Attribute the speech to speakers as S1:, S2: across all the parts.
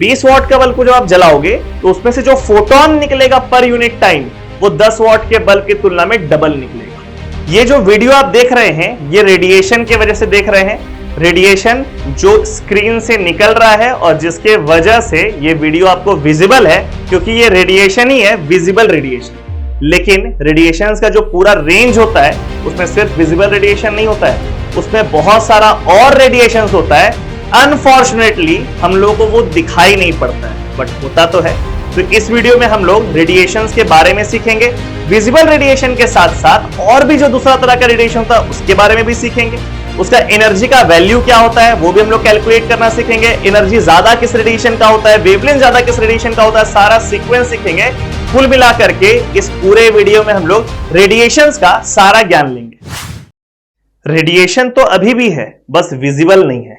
S1: 20 what का bulb को जब आप जलाओगे तो उसमें से जो फोटोन निकलेगा पर यूनिट टाइम वो 10 वॉट के बल्ब की तुलना में डबल निकलेगा। ये जो वीडियो आप देख रहे हैं ये रेडिएशन की वजह से देख रहे हैं। रेडिएशन जो स्क्रीन से निकल रहा है और जिसके वजह से ये वीडियो आपको विजिबल है, क्योंकि ये रेडिएशन ही है, विजिबल रेडिएशन। लेकिन रेडिएशन का जो पूरा रेंज होता है उसमें सिर्फ विजिबल रेडिएशन नहीं होता है, उसमें बहुत सारा और रेडिएशन होता है। अनफॉर्चुनेटली हम लोगों को वो दिखाई नहीं पड़ता है, बट होता तो है। तो इस वीडियो में हम लोग रेडिएशंस के बारे में सीखेंगे। विजिबल रेडिएशन के साथ साथ और भी जो दूसरा तरह का रेडिएशन था उसके बारे में भी सीखेंगे। उसका एनर्जी का वैल्यू क्या होता है वो भी हम लोग कैलकुलेट करना सीखेंगे। एनर्जी ज्यादा किस रेडिएशन का होता है, वेवलेंथ ज्यादा किस रेडिएशन का होता है, सारा सीक्वेंस सीखेंगे। कुल मिला करके इस पूरे वीडियो में हम लोग रेडिएशंस का सारा ज्ञान लेंगे। रेडिएशन तो अभी भी है, बस विजिबल नहीं है।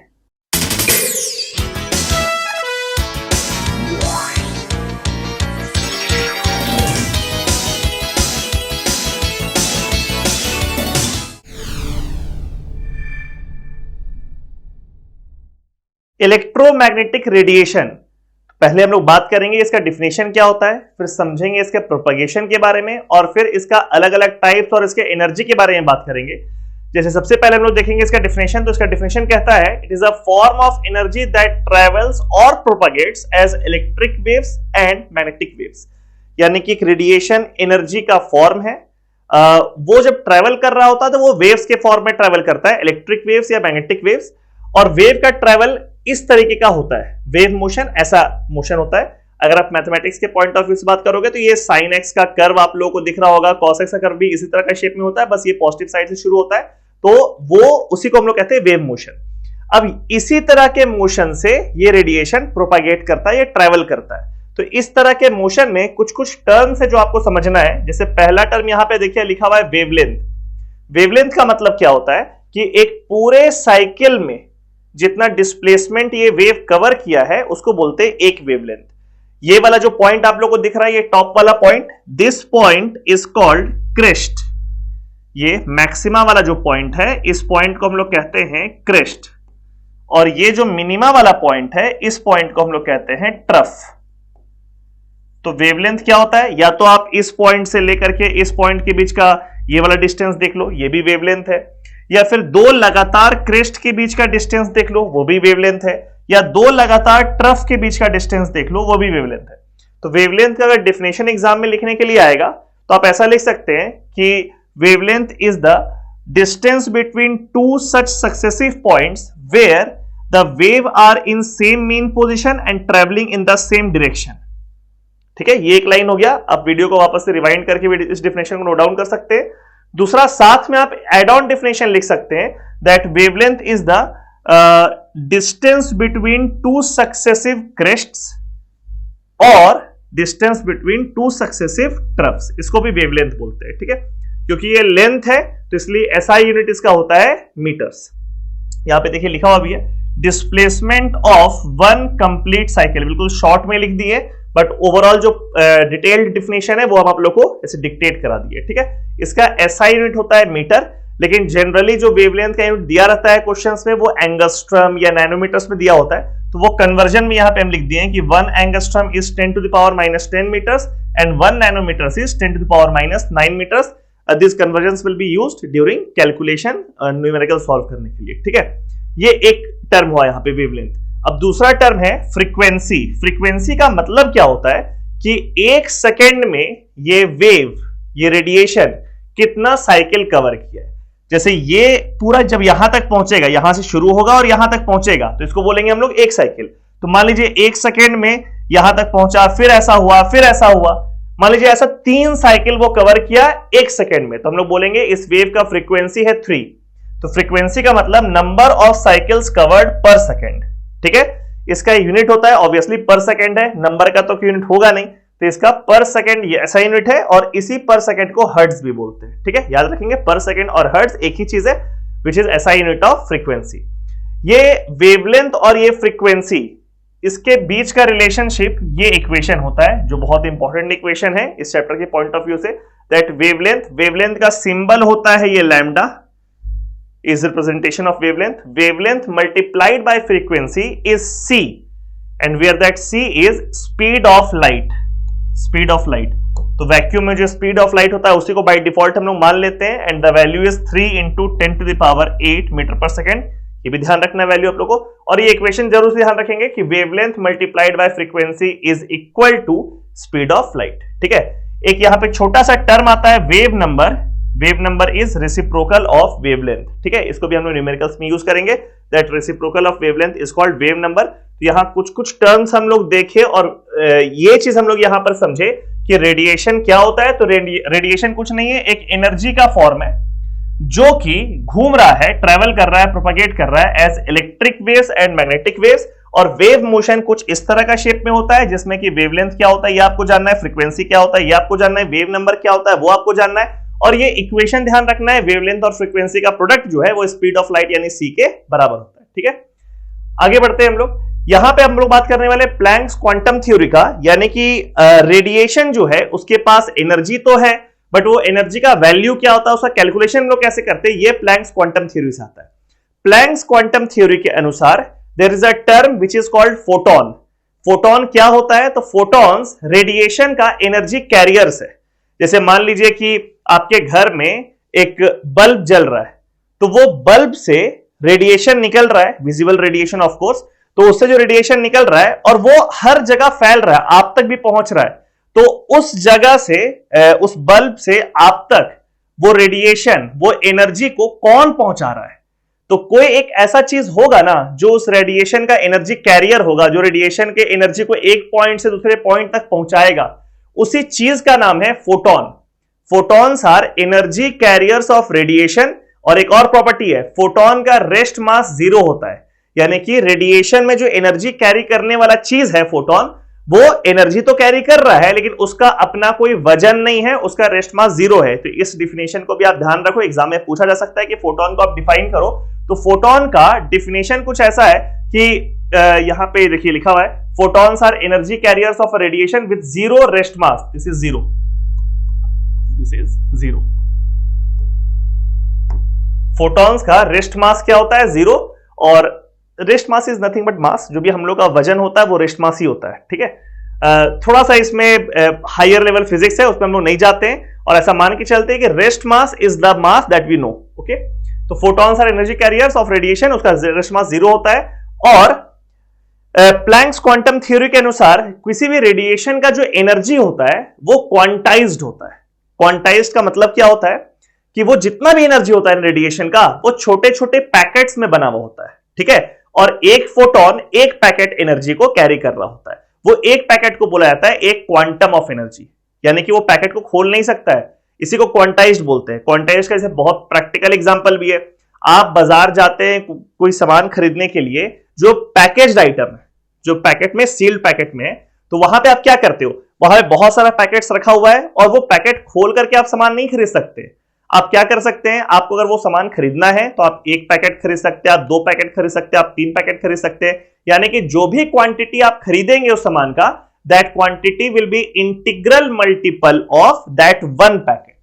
S1: इलेक्ट्रोमैग्नेटिक रेडिएशन, पहले हम लोग बात करेंगे इसका डिफिनेशन क्या होता है, फिर समझेंगे इसके प्रोपगेशन के बारे में, और फिर इसका अलग अलग टाइप्स और इसके एनर्जी के बारे में बात करेंगे। जैसे सबसे पहले हम लोग देखेंगे इसका डिफिनेशन। तो इसका डिफिनेशन कहता है it is a form of energy that travels और propagates as electric waves and magnetic waves. यानी कि रेडिएशन एनर्जी का फॉर्म है। वो जब ट्रेवल कर रहा होता है तो वो वेव्स के फॉर्म में ट्रेवल करता है, इलेक्ट्रिक वेव्स या मैग्नेटिक वेव्स। और वेव का ट्रेवल इस तरीके का होता है, वेव मोशन ऐसा मोशन होता है। अगर आप मैथमेटिक्स के पॉइंट ऑफ व्यू से बात करोगे तो ये sin x का कर्व आप लोगों को दिख रहा होगा, cos x का कर्व भी इसी तरह का शेप में होता है, बस ये पॉजिटिव साइड से शुरू होता है, तो वो उसी को हम लोग कहते हैं वेव मोशन। अब इसी तरह के मोशन से ये रेडिएशन प्रोपागेट करता है, ये ट्रेवल करता है। तो इस तरह के मोशन में कुछ कुछ टर्म्स है जो आपको समझना है। जैसे पहला टर्म यहां पे देखिए लिखा हुआ है वेवलेंथ। वेवलेंथ का मतलब क्या होता है कि एक पूरे साइकिल में जितना डिस्प्लेसमेंट ये वेव कवर किया है उसको बोलते हैं एक वेवलेंथ। ये वाला जो पॉइंट आप लोगों को दिख रहा है, ये टॉप वाला point, this point is called crest. ये मैक्सिमा वाला जो पॉइंट है इस पॉइंट को हम लोग कहते हैं क्रेस्ट। और ये जो मिनिमा वाला पॉइंट है इस पॉइंट को हम लोग कहते हैं ट्रफ। तो वेवलेंथ क्या होता है, या तो आप इस पॉइंट से लेकर के इस पॉइंट के बीच का ये वाला डिस्टेंस देख लो, ये भी वेवलेंथ है, या फिर दो लगातार क्रेस्ट के बीच का डिस्टेंस देख लो, वो भी वेवलेंथ है, या दो लगातार ट्रफ के बीच का डिस्टेंस देख लो, वो भी वेवलेंथ है। तो वेवलेंथ का अगर डेफिनेशन एग्जाम में लिखने के लिए आएगा तो आप ऐसा लिख सकते हैं कि wavelength is the distance between two such successive points where the wave are in same mean position and travelling in the same direction. ठीक है, ये एक लाइन हो गया। आप वीडियो को वापस से रिवाइंड करके इस डेफिनेशन को नोट डाउन कर सकते हैं। दूसरा, साथ में आप एड ऑन डेफिनेशन लिख सकते हैं that wavelength is the distance between two successive crests और distance between two successive troughs. इसको भी वेवलेंथ बोलते हैं। ठीक है, क्योंकि ये लेंथ है तो इसलिए एसआई यूनिट इसका होता है मीटर्स। यहां पे देखिए लिखा हुआ भी है displacement of one complete cycle, बिल्कुल शॉर्ट में लिख दिए, बट ओवरऑल जो डिटेल्ड डिफिनेशन है वो हम आप लोग को ऐसे डिक्टेट करा दिए। ठीक है, इसका एसआई यूनिट होता है मीटर, लेकिन जनरली जो वेवलेंथ का यूनिट दिया रहता है क्वेश्चंस में वो एंगस्ट्रम या नैनोमीटर्स में दिया होता है। तो वो कन्वर्जन में यहां पे हम लिख दिए हैं कि 1 angstrom is 10 to the power minus 10 meters and 1 nanometers is 10 to the power minus 9 meters. These conversions will be used during calculation, numerical solve करने के लिए। ठीक है, ये एक टर्म हुआ यहां पे वेवलेंथ। अब दूसरा टर्म है फ्रीक्वेंसी। फ्रीक्वेंसी का मतलब क्या होता है कि एक सेकेंड में ये वेव, ये रेडिएशन कितना साइकिल कवर किया है। जैसे ये पूरा जब यहां तक पहुंचेगा, यहां से शुरू होगा और यहां तक पहुंचेगा, तो इसको बोलेंगे हम लोग एक साइकिल। तो मान लीजिए एक सेकेंड में यहां तक पहुंचा, फिर ऐसा हुआ, फिर ऐसा हुआ, मान लीजिए ऐसा 3 साइकिल वो कवर किया एक सेकेंड में, तो हम लोग बोलेंगे इस वेव का फ्रीक्वेंसी है 3। तो फ्रीक्वेंसी का मतलब नंबर ऑफ साइकिल्स कवर्ड पर सेकेंड। ठीक है, इसका यूनिट होता है ऑब्वियसली पर सेकेंड है, नंबर का तो यूनिट होगा नहीं, तो इसका पर सेकेंड ये ऐसा यूनिट है, और इसी पर सेकेंड को हर्ट्ज भी बोलते हैं। ठीक है, याद रखेंगे पर सेकेंड और हर्ट्ज एक ही चीज है, विच इज ऐसा यूनिट ऑफ फ्रीक्वेंसी। ये वेवलेंथ और ये फ्रीक्वेंसी, इसके बीच का रिलेशनशिप, ये इक्वेशन होता है जो बहुत इंपॉर्टेंट इक्वेशन है इस चैप्टर के पॉइंट ऑफ व्यू से, दैट वेवलेंथ का सिंबल होता है ये lambda, is representation of wavelength. Wavelength multiplied by frequency is c, and where that c is speed of light, speed of light. तो vacuum में जो स्पीड ऑफ लाइट होता है उसी को बाय डिफॉल्ट हम लोग मान लेते हैं, and the value is 3 into 10⁸ metre पर सेकेंड। ये भी ध्यान रखना है वैल्यू आप लोगों को। और ये इक्वेशन जरूर से ध्यान रखेंगे कि wavelength multiplied by frequency is equal to speed of light. ठीक है, एक यहां पे छोटा सा टर्म आता है wave number, wave number is reciprocal of wavelength. ठीक है, इसको भी हम लोग न्यूमेरिकल्स में यूज करेंगे, that reciprocal of wavelength is called wave number. तो यहां कुछ कुछ टर्म्स हम लोग देखे और ये चीज हम लोग यहां पर समझे कि रेडिएशन क्या होता है। तो रेडिएशन कुछ नहीं है, एक एनर्जी का फॉर्म है जो कि घूम रहा है, ट्रेवल कर रहा है, प्रोपेगेट कर रहा है as electric waves and magnetic waves. और वेव मोशन कुछ इस तरह का शेप में होता है जिसमें कि वेवलेंथ क्या होता है ये आपको जानना है, फ्रीक्वेंसी क्या होता है ये आपको जानना है, वेव नंबर क्या होता है वो आपको जानना है। और ये इक्वेशन ध्यान रखना है, वेवलेंथ और फ्रीक्वेंसी का प्रोडक्ट जो है वो स्पीड ऑफ लाइट यानी c के बराबर होता है। ठीक है, आगे बढ़ते हैं हम लोग। यहां पे हम लोग बात करने वाले प्लैंक्स क्वांटम थ्योरी का, यानी कि रेडिएशन जो है उसके पास एनर्जी तो है, बट वो एनर्जी का वैल्यू क्या होता है, उसका कैलकुलेशन लोग कैसे करते हैं, ये प्लैंक्स क्वांटम थ्योरी से आता है। प्लैंक्स क्वांटम थ्योरी के अनुसार there is a term which is called photon. Photon क्या होता है, तो फोटॉन्स रेडिएशन का एनर्जी कैरियर्स है। जैसे मान लीजिए कि आपके घर में एक बल्ब जल रहा है, तो वो बल्ब से रेडिएशन निकल रहा है, विजिबल रेडिएशन ऑफ कोर्स। तो उससे जो रेडिएशन निकल रहा है और वो हर जगह फैल रहा है, आप तक भी पहुंच रहा है। तो उस जगह से, उस बल्ब से आप तक वो रेडिएशन, वो एनर्जी को कौन पहुंचा रहा है, तो कोई एक ऐसा चीज होगा ना जो उस रेडिएशन का एनर्जी कैरियर होगा, जो रेडिएशन के एनर्जी को एक पॉइंट से दूसरे पॉइंट तक पहुंचाएगा, उसी चीज का नाम है photon. Photons are energy carriers of radiation. और एक और प्रॉपर्टी है, फोटोन का रेस्ट मास 0 होता है, यानी कि रेडिएशन में जो एनर्जी कैरी करने वाला चीज है फोटोन, वो एनर्जी तो कैरी कर रहा है लेकिन उसका अपना कोई वजन नहीं है, उसका रेस्ट मास 0 है। तो इस डिफिनेशन को भी आप ध्यान रखो, एग्जाम में पूछा जा सकता है कि फोटोन को आप डिफाइन करो। तो फोटोन का डिफिनेशन कुछ ऐसा है कि यहां पे देखिए लिखा हुआ है, photons are energy carriers of radiation with 0 rest mass. This is 0, this is 0। Photons का रेस्ट मास क्या होता है, 0। और rest mass is nothing but mass, जो भी हम लोग का वजन होता है वो रेस्ट मास ही होता है। ठीक है, थोड़ा सा इसमें हायर लेवल फिजिक्स है, उसमें हम लोग नहीं जाते हैं, और ऐसा मान के चलते हैं कि rest mass is the mass that we know. Okay, तो photons are energy carriers of radiation, उसका रेस्ट मास 0 होता है। और प्लैंक्स क्वांटम थ्योरी के अनुसार किसी भी रेडिएशन का जो एनर्जी होता है वो क्वांटाइज्ड होता है। क्वांटाइज्ड का मतलब क्या होता है कि वो जितना भी एनर्जी होता है रेडिएशन का, वो छोटे छोटे पैकेट्स में बना हुआ होता है। ठीक है, और एक फोटोन एक पैकेट एनर्जी को कैरी कर रहा होता है। वो एक पैकेट को बोला जाता है एक क्वांटम ऑफ एनर्जी, यानी कि वो पैकेट को खोल नहीं सकता है, इसी को क्वांटाइज्ड बोलते हैं। क्वांटाइज्ड का जैसे बहुत प्रैक्टिकल एग्जांपल भी है, आप बाजार जाते हैं कोई सामान खरीदने के लिए, जो पैकेज्ड आइटम है, जो पैकेट में सील्ड पैकेट में है, तो वहां पे आप क्या करते हो, वहां पे बहुत सारा पैकेट्स रखा हुआ है और वो पैकेट खोल करके आप सामान नहीं खरीद सकते। आप क्या कर सकते हैं, आपको अगर वो सामान खरीदना है तो आप 1 पैकेट खरीद सकते हैं, आप 2 पैकेट खरीद सकते हैं, आप 3 पैकेट खरीद सकते हैं, यानी कि जो भी क्वांटिटी आप खरीदेंगे उस सामान का, that quantity will be integral multiple of that 1 packet.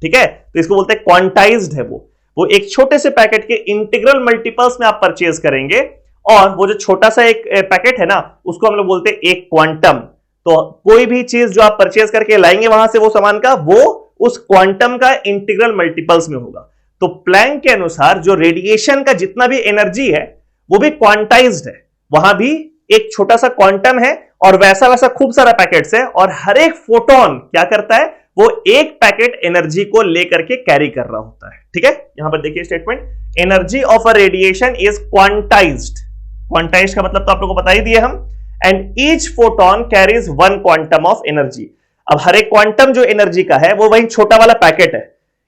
S1: ठीक है, तो इसको बोलते हैं क्वांटाइज्ड है। वो एक छोटे से पैकेट के इंटीग्रल मल्टीपल्स में आप परचेज करेंगे, और वो जो छोटा सा एक पैकेट है ना, उसको हम लोग बोलते हैं एक क्वांटम। तो कोई भी चीज जो आप परचेज करके लाएंगे वहां से वो सामान का, वो उस क्वांटम का इंटीग्रल मल्टीपल्स में होगा। तो प्लैंक के अनुसार जो रेडिएशन का जितना भी एनर्जी है वो भी क्वांटाइज्ड है, वहां भी एक छोटा सा क्वांटम है और वैसा वैसा खूब सारा पैकेट्स है, और हर एक फोटोन क्या करता है, वो एक पैकेट एनर्जी को लेकर के कैरी कर रहा होता है। ठीक है, यहां पर देखिए statement, energy of a radiation is quantized. Quantized का मतलब तो आप लोगों को बता ही दिए हम। And each photon carries 1 quantum of energy. अब हर एक क्वांटम जो एनर्जी का है वो वही छोटा वाला पैकेट है।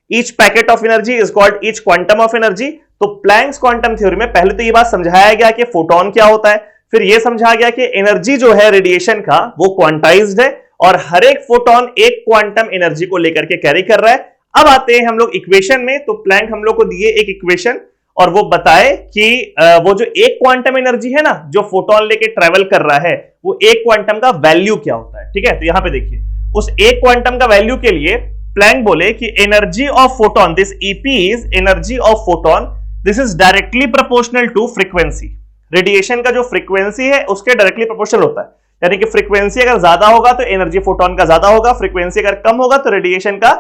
S1: Each packet of energy is called each quantum of energy. तो प्लैंक्स क्वांटम थ्योरी में पहले तो ये बात समझाया गया कि फोटोन क्या होता है, फिर ये समझा गया कि एनर्जी जो है रेडिएशन का वो क्वांटाइज्ड है, और हर एक फोटोन एक क्वांटम एनर्जी को लेकर के कैरी कर रहा है। अब आते हैं हम लोग इक्वेशन में। तो प्लैंक हम लोग को दिए एक इक्वेशन, और वो बताए कि वो जो एक क्वांटम एनर्जी है ना, जो फोटोन लेके ट्रेवल कर रहा है, वो एक क्वांटम का वैल्यू क्या होता है। ठीक है, तो यहां पे देखिए, उस एक क्वांटम का वैल्यू के लिए प्लैंक बोले कि energy of photon, this EP is energy of photon, this is directly proportional to frequency. Radiation का जो फ्रीक्वेंसी है उसके डायरेक्टली प्रोपोर्शनल होता है। यानी कि फ्रीक्वेंसी अगर ज्यादा होगा तो एनर्जी फोटोन का ज्यादा होगा, फ्रीक्वेंसी अगर कम होगा तो रेडिएशन का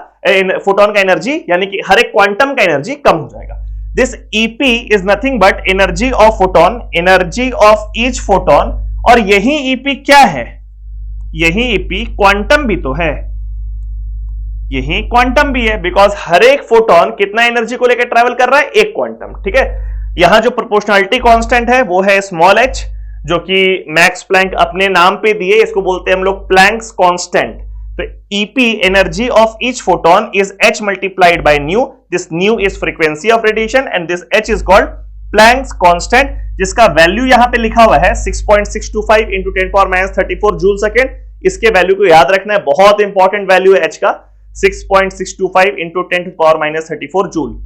S1: फोटोन का एनर्जी यानी कि हर एक क्वांटम का एनर्जी कम हो जाएगा। This EP is nothing but energy of photon, energy of each photon. और यही ईपी क्या है? यही ईपी क्वांटम भी तो है, यही क्वांटम भी है, बिकॉज हर एक फोटोन कितना एनर्जी को लेकर ट्रैवल कर रहा है? एक क्वांटम। ठीक है, यहां जो प्रोपोर्शनलिटी कांस्टेंट है वो है स्मॉल h, जो कि मैक्स प्लैंक अपने नाम पे दिए, इसको बोलते हैं हम लोग प्लैंक्स कांस्टेंट। तो EP energy of each photon is h multiplied by new, this new is frequency of radiation and this h is called Planck's constant, जिसका वैल्यू यहां पे लिखा हुआ है 6.625 into 10⁻34 जूल सेकेंड। इसके वैल्यू को याद रखना है, बहुत इंपॉर्टेंट वैल्यू है h का, 6.625 into 10⁻34 joule.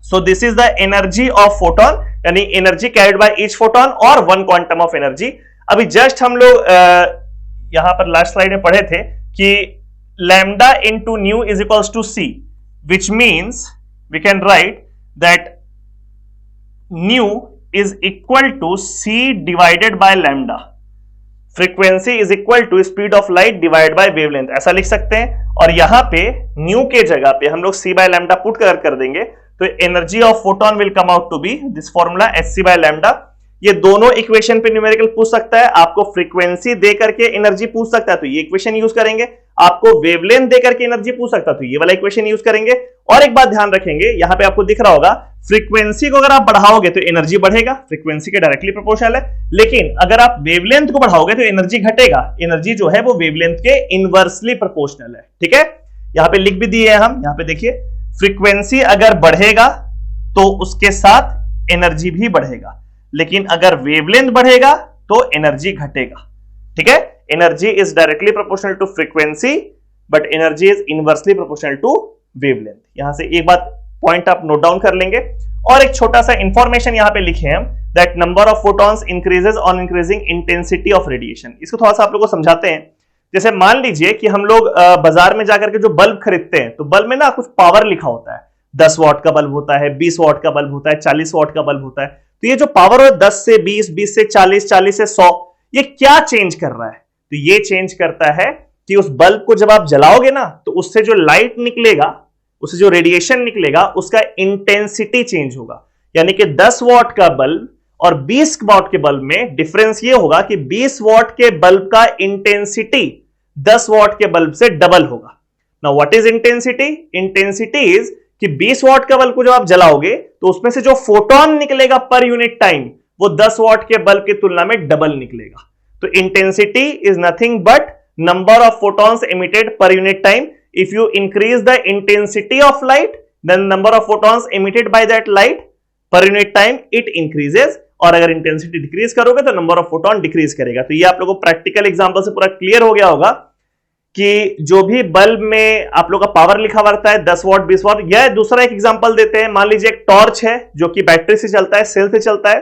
S1: So this is the energy of photon, यानी energy carried by each photon और वन क्वांटम ऑफ एनर्जी। अभी जस्ट हम लोग यहां पर लास्ट स्लाइड में पढ़े थे कि lambda into nu is equals to c, which means we can write that nu is equal to c divided by lambda. Frequency is equal to speed of light divide by wavelength, ऐसा लिख सकते हैं। और यहां पे new के जगह पे हम लोग सी बाय लैम्डा पुट कर देंगे तो energy of photon will come out to be this formula hc by lambda. ये दोनों इक्वेशन पे न्यूमेरिकल पूछ सकता है, आपको फ्रीक्वेंसी दे करके एनर्जी पूछ सकता है तो ये इक्वेशन यूज करेंगे, आपको वेवलेंथ दे करके एनर्जी पूछ सकता है तो ये वाला इक्वेशन यूज करेंगे। और एक बात ध्यान रखेंगे, यहां पे आपको दिख रहा होगा फ्रीक्वेंसी को अगर आप बढ़ाओगे तो एनर्जी बढ़ेगा, फ्रीक्वेंसी के डायरेक्टली प्रोपोर्शनल है, लेकिन अगर आप वेवलेंथ को बढ़ाओगे तो एनर्जी घटेगा, एनर्जी जो है वो वेवलेंथ के इनवर्सली प्रोपोर्शनल है। ठीक है, यहां पे लिख भी दिए हैं हम, यहां पे देखिए फ्रीक्वेंसी अगर बढ़ेगा तो उसके साथ एनर्जी भी बढ़ेगा, लेकिन अगर वेवलेंथ बढ़ेगा तो एनर्जी घटेगा। ठीक है, energy is directly proportional to frequency but energy is inversely proportional to wavelength. यहां से एक बात पॉइंट आप नोट डाउन कर लेंगे। और एक छोटा सा इंफॉर्मेशन यहां पे लिखे हम, that number of photons increases on increasing intensity of radiation. इसको थोड़ा सा आप लोगों को समझाते हैं। जैसे मान लीजिए कि हम लोग बाजार में जाकर के जो बल्ब खरीदते हैं तो बल्ब में ना कुछ पावर लिखा होता है, 10 वॉट का बल्ब होता है, 20 वॉट का बल्ब होता है, 40 वॉट का बल्ब होता है। तो ये जो पावर है 10 से 20, 20 से 40, 40 से 100, ये क्या चेंज कर रहा है? तो ये चेंज करता है कि उस बल्ब को जब आप जलाओगे ना तो उससे जो लाइट निकलेगा, उससे जो रेडिएशन निकलेगा, उसका इंटेंसिटी चेंज होगा। यानी कि 10 वॉट का बल्ब और 20 वॉट के बल्ब में डिफरेंस ये होगा कि 20 वॉट के बल्ब का इंटेंसिटी 10 वॉट के बल्ब से डबल होगा। Now what is intensity? Intensity is कि 20 वॉट का बल्ब को जब आप जलाओगे तो उसमें से जो फोटोन निकलेगा पर यूनिट टाइम वो 10 वॉट के बल्ब की तुलना में डबल निकलेगा। तो intensity is nothing but number of photons emitted per unit time. If you increase the intensity of light then number of photons emitted by that light per unit time it increases, और अगर intensity decrease करोगे तो number of photon decrease करेगा। तो ये आप लोगों को प्रैक्टिकल एग्जांपल से पूरा क्लियर हो गया होगा कि जो भी बल्ब में आप लोग का पावर लिखा रहता है 10 वॉट 20 वॉट। या दूसरा एक एग्जांपल देते हैं, मान लीजिए एक टॉर्च है जो कि बैटरी से चलता है, सेल से चलता है।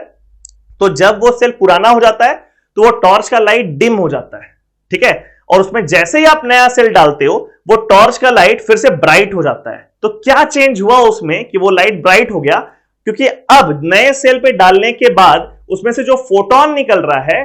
S1: तो जब वो सेल पुराना हो जाता है तो वो टॉर्च का लाइट डिम हो जाता है। ठीक है, और उसमें जैसे ही आप नया सेल डालते हो वो टॉर्च का लाइट फिर से ब्राइट हो जाता है। तो क्या चेंज हुआ उसमें कि वो लाइट ब्राइट हो गया? क्योंकि अब नए सेल पे डालने के बाद उसमें से जो फोटोन निकल रहा है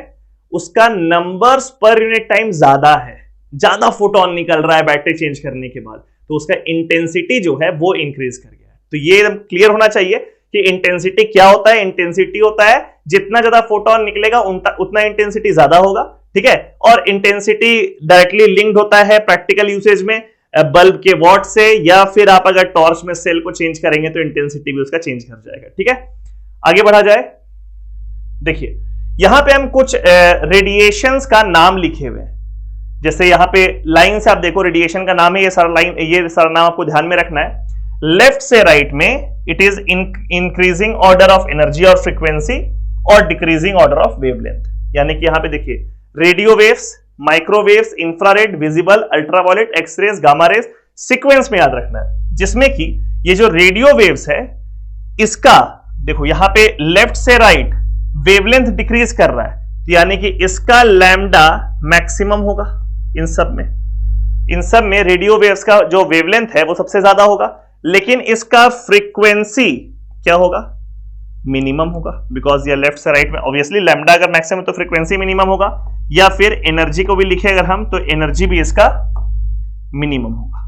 S1: उसका नंबर्स पर यूनिट टाइम ज्यादा है, ज्यादा फोटोन निकल रहा है बैटरी चेंज करने के बाद, तो उसका इंटेंसिटी जो है वो इंक्रीज कर गया है। तो ये एकदम क्लियर होना चाहिए कि इंटेंसिटी क्या होता है। इंटेंसिटी होता है जितना ज्यादा फोटोन निकलेगा उतना इंटेंसिटी ज्यादा होगा। ठीक है, और इंटेंसिटी डायरेक्टली लिंक्ड होता है प्रैक्टिकल यूसेज में बल्ब के वॉट से, या फिर आप अगर टॉर्च में सेल को चेंज करेंगे तो इंटेंसिटी भी उसका चेंज कर जाएगा। ठीक है, आगे बढ़ा जाए। देखिए यहां पे हम कुछ रेडिएशंस का नाम लिखे हुए हैं। जैसे यहां पे लाइन से आप देखो रेडिएशन का नाम है, ये सारा लाइन, ये सारा नाम आपको ध्यान में रखना है। लेफ्ट से राइट में it is increasing order of energy और फ्रीक्वेंसी और डिक्रीजिंग ऑर्डर ऑफ वेवलेंथ। यानी कि यहां पे देखिए radio waves, microwaves, infrared, visible, ultraviolet, x-rays, gamma rays, sequence में याद रखना है। जिसमें कि ये जो रेडियो वेव्स है इसका देखो यहां पे लेफ्ट से राइट वेवलेंथ डिक्रीज कर रहा है, तो यानी कि इसका लैम्डा मैक्सिमम होगा। इन सब में रेडियो वेव्स का जो वेवलेंथ है वो सबसे ज्यादा होगा, लेकिन इसका फ्रीक्वेंसी क्या होगा? मिनिमम होगा, बिकॉज ये लेफ्ट से राइट में ऑब्वियसली लैम्डा अगर मैक्सिमम तो फ्रीक्वेंसी मिनिमम होगा, या फिर एनर्जी को भी लिखे अगर हम तो एनर्जी भी इसका मिनिमम होगा।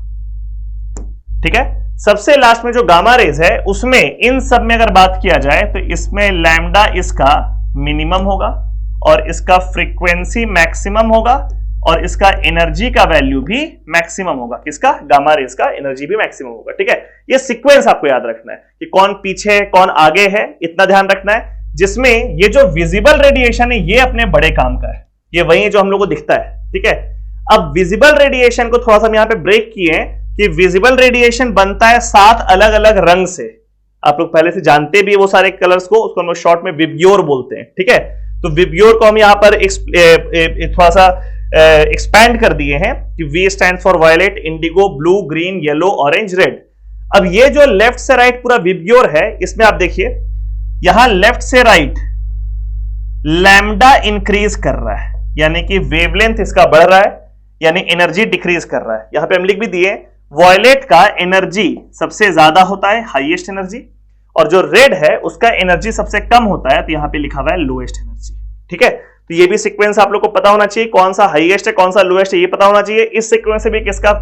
S1: ठीक है, सबसे लास्ट में जो गामा रेज है उसमें इन सब में अगर बात किया जाए तो इसमें लैम्डा इसका मिनिमम होगा और इसका फ्रीक्वेंसी मैक्सिमम होगा और इसका एनर्जी का वैल्यू भी मैक्सिमम होगा। किसका? गामा रेज का एनर्जी भी मैक्सिमम होगा। ठीक है, ये सीक्वेंस आपको याद रखना है कि कौन पीछे है कौन आगे है, इतना ध्यान रखना है। जिसमें ये जो विजिबल रेडिएशन है ये अपने बड़े काम का है, ये वही है जो हम लोग को दिखता है। ठीक है, अब विजिबल रेडिएशन को थोड़ा सा हम यहां पे ब्रेक किए कि विजिबल रेडिएशन बनता है 7 अलग अलग रंग से। आप लोग पहले से जानते भी वो सारे कलर्स को, उसको हम लोग शॉर्ट में विब्योर बोलते हैं। ठीक है, तो विब्योर को हम यहां पर थोड़ा सा एक्सपैंड कर दिए हैं कि V stand for violet, indigo, blue, green, yellow, orange, red. अब ये जो लेफ्ट से राइट पूरा विब्योर है, इसमें आप देखिए यहां लेफ्ट से राइट लैम्डा इंक्रीज कर रहा है, यानी कि वेवलेंथ इसका बढ़ रहा है, यानी एनर्जी डिक्रीज कर रहा है। यहां पे हम लिख भी दिए वॉयलेट का एनर्जी सबसे ज्यादा होता है, हाईएस्ट एनर्जी, और जो रेड है उसका एनर्जी सबसे कम होता है, तो यहां पे लिखा हुआ है लोएस्ट एनर्जी। ठीक है, तो ये भी सीक्वेंस आप लोग को पता होना चाहिए, कौन सा हाईएस्ट है कौन सा लोएस्ट है ये पता होना चाहिए। इस सीक्वेंस से भी किसका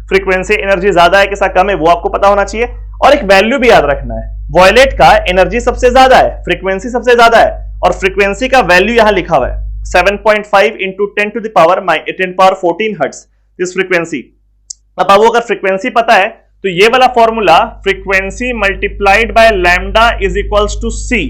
S1: फ्रीक्वेंसी एनर्जी ज्यादा है किसका कम है वो आपको पता होना चाहिए। और एक वैल्यू भी याद रखना है, वॉयलेट का एनर्जी सबसे ज्यादा है, फ्रीक्वेंसी सबसे ज्यादा है, और फ्रीक्वेंसी का वैल्यू यहां लिखा हुआ है 7.5 इंटू 10⁻14 हर्ट्ज दिस फ्रीक्वेंसी। अब आपको अगर फ्रीक्वेंसी पता है तो ये वाला formula frequency multiplied by lambda is equals to C,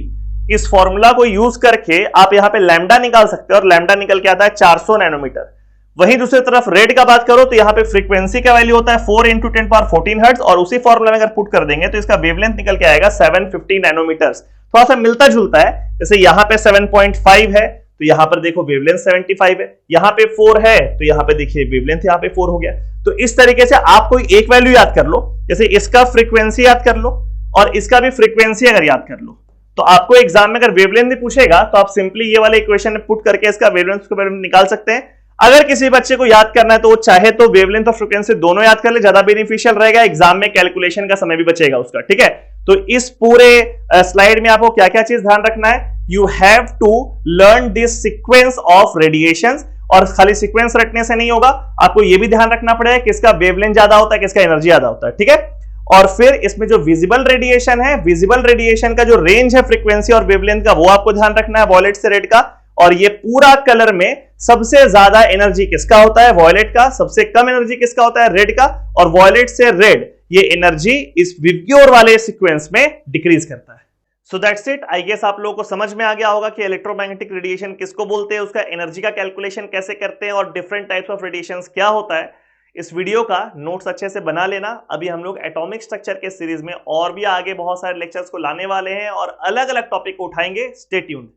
S1: इस फॉर्मूला को यूज करके आप यहां पे लैम्डा निकाल सकते हो, और लैम्डा निकल के आता है 400 नैनोमीटर। वहीं दूसरी तरफ रेड का बात करो तो यहां पे फ्रीक्वेंसी का वैल्यू होता है 4 इंटू 10⁻14 हर्ट्ज, और उसी फॉर्मूला में अगर पुट कर देंगे तो इसका वेवलेंथ निकल के आएगा 750 नैनोमीटर। थोड़ा सा मिलता जुलता है, जैसे यहां पे 7.5 है तो यहां पर देखो वेवलेंथ 75 है, यहां पे 4 है तो यहां पे देखिए वेवलेंथ यहां पे 4 हो गया। तो इस तरीके से आप कोई एक वैल्यू याद कर लो, जैसे इसका फ्रीक्वेंसी याद कर लो और इसका भी फ्रीक्वेंसी अगर याद कर लो, तो आपको एग्जाम में अगर वेवलेंथ भी पूछेगा तो आप सिंपली ये वाले इक्वेशन में पुट करके इसका वेवलेंथ निकाल सकते हैं। अगर किसी बच्चे को याद करना है तो वो चाहे तो वेवलेंथ और फ्रीक्वेंसी दोनों याद कर ले, ज्यादा बेनिफिशियल रहेगा, एग्जाम में कैलकुलेशन का समय भी बचेगा उसका। ठीक है, तो इस पूरे स्लाइड में आपको क्या क्या चीज ध्यान रखना है, you have to learn this sequence of radiations, और खाली सीक्वेंस रटने से नहीं होगा, आपको यह भी ध्यान रखना पड़ेगा किसका वेवलेंथ ज्यादा होता है किसका एनर्जी ज्यादा होता है। ठीक है, और फिर इसमें जो विजिबल रेडिएशन है, विजिबल रेडिएशन का जो रेंज है फ्रीक्वेंसी और वेवलेंथ का, वो आपको ध्यान रखना है वॉयलेट से रेड का। और ये पूरा कलर में सबसे ज्यादा एनर्जी किसका होता है, वॉयलेट का, सबसे कम एनर्जी किसका होता है, रेड का, और वॉयलेट से रेड ये एनर्जी इस विब्योर वाले सीक्वेंस में डिक्रीज करता है। So that's it, I guess आप लोगों को समझ में आ गया होगा कि इलेक्ट्रोमैग्नेटिक रेडिएशन किसको बोलते हैं, उसका एनर्जी का कैलकुलेशन कैसे करते हैं, और डिफरेंट टाइप्स ऑफ रेडिएशंस क्या होता है। इस वीडियो का नोट्स अच्छे से बना लेना। अभी हम लोग एटॉमिक स्ट्रक्चर के सीरीज में और भी आगे बहुत सारे लेक्चर्स को लाने वाले हैं और अलग अलग टॉपिक को उठाएंगे। Stay tuned.